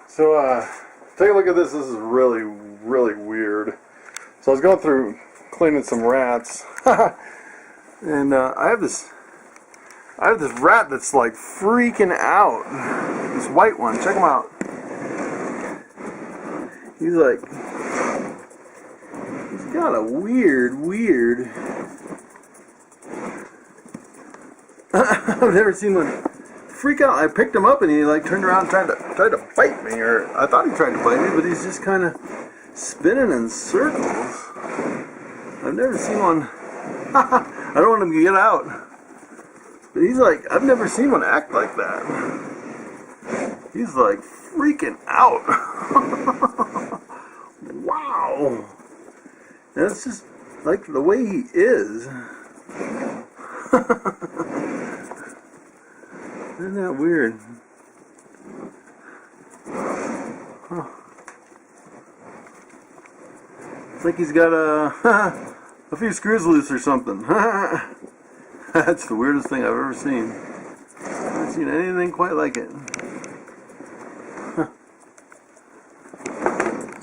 So, take a look at this. This is really, really weird. So I was going through cleaning some rats, and I have this rat that's like freaking out. This white one. Check him out. He's got a weird. I've never seen one freak out. I picked him up and he like turned around and tried to fight me, or I thought he tried to bite me, but he's just kind of spinning in circles. I've never seen one. I don't want him to get out. But he's like, I've never seen one act like that. He's like freaking out. Wow. That's just like the way he is. Isn't that weird? Huh. It's like he's got a few screws loose or something. That's the weirdest thing I've ever seen. I've never seen anything quite like it.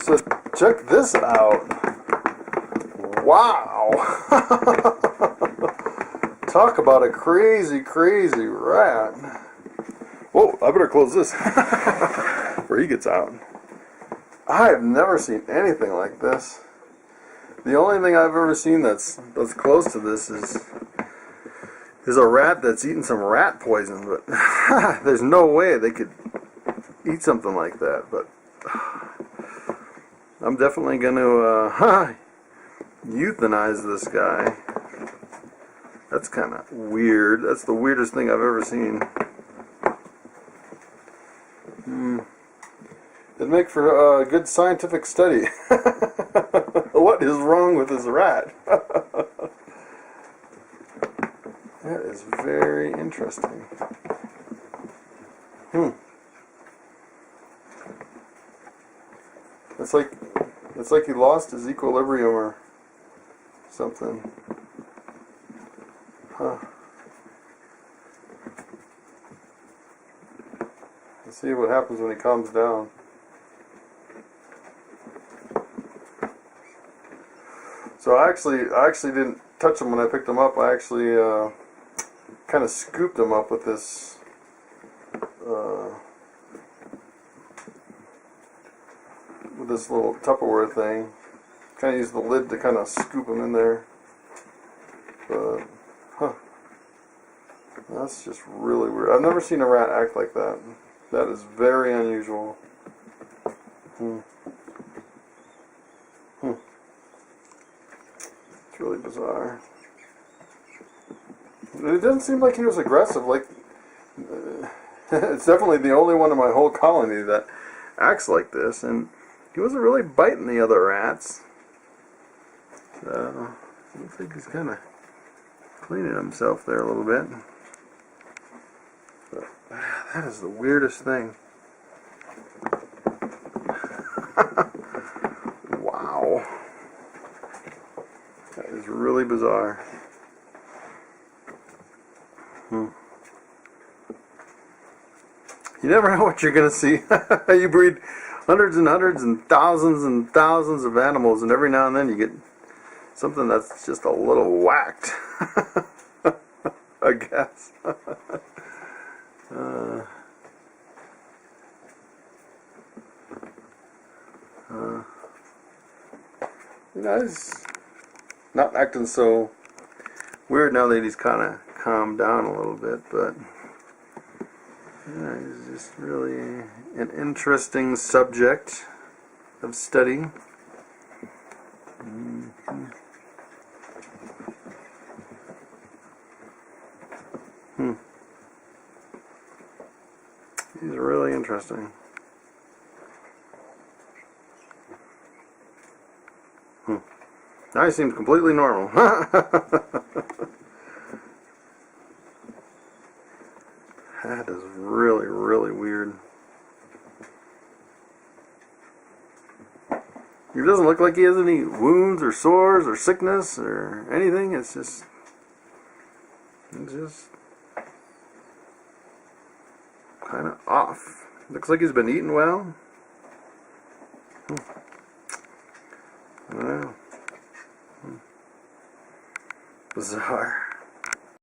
So check this out. Wow. Talk about a crazy rat. Whoa, I better close this before he gets out. I have never seen anything like this. The only thing I've ever seen that's close to this is a rat that's eaten some rat poison, but there's no way they could eat something like that. But I'm definitely going to euthanize this guy. That's kind of weird. That's the weirdest thing I've ever seen. It'd make for a good scientific study. What is wrong with this rat? That is very interesting. It's like he lost his equilibrium or something. Huh. Let's see what happens when he calms down. So I actually didn't touch him when I picked him up. I actually kind of scooped him up with this little Tupperware thing. Kind of used the lid to kind of scoop him in there. But that's just really weird. I've never seen a rat act like that. That is very unusual. It's really bizarre. It doesn't seem like he was aggressive. Like it's definitely the only one in my whole colony that acts like this, and he wasn't really biting the other rats. So looks like he's kind of cleaning himself there a little bit. But that is the weirdest thing. Wow. That is really bizarre. You never know what you're going to see. You breed hundreds and thousands of animals, and every now and then you get something that's just a little whacked. I guess. He's not acting so weird now that he's kind of calmed down a little bit, but yeah, he's just really an interesting subject of study. He's really interesting. Now he seems completely normal. That is really weird. He doesn't look like he has any wounds or sores or sickness or anything. It's just kind of off. Looks like he's been eating well. I don't know. Bizarre.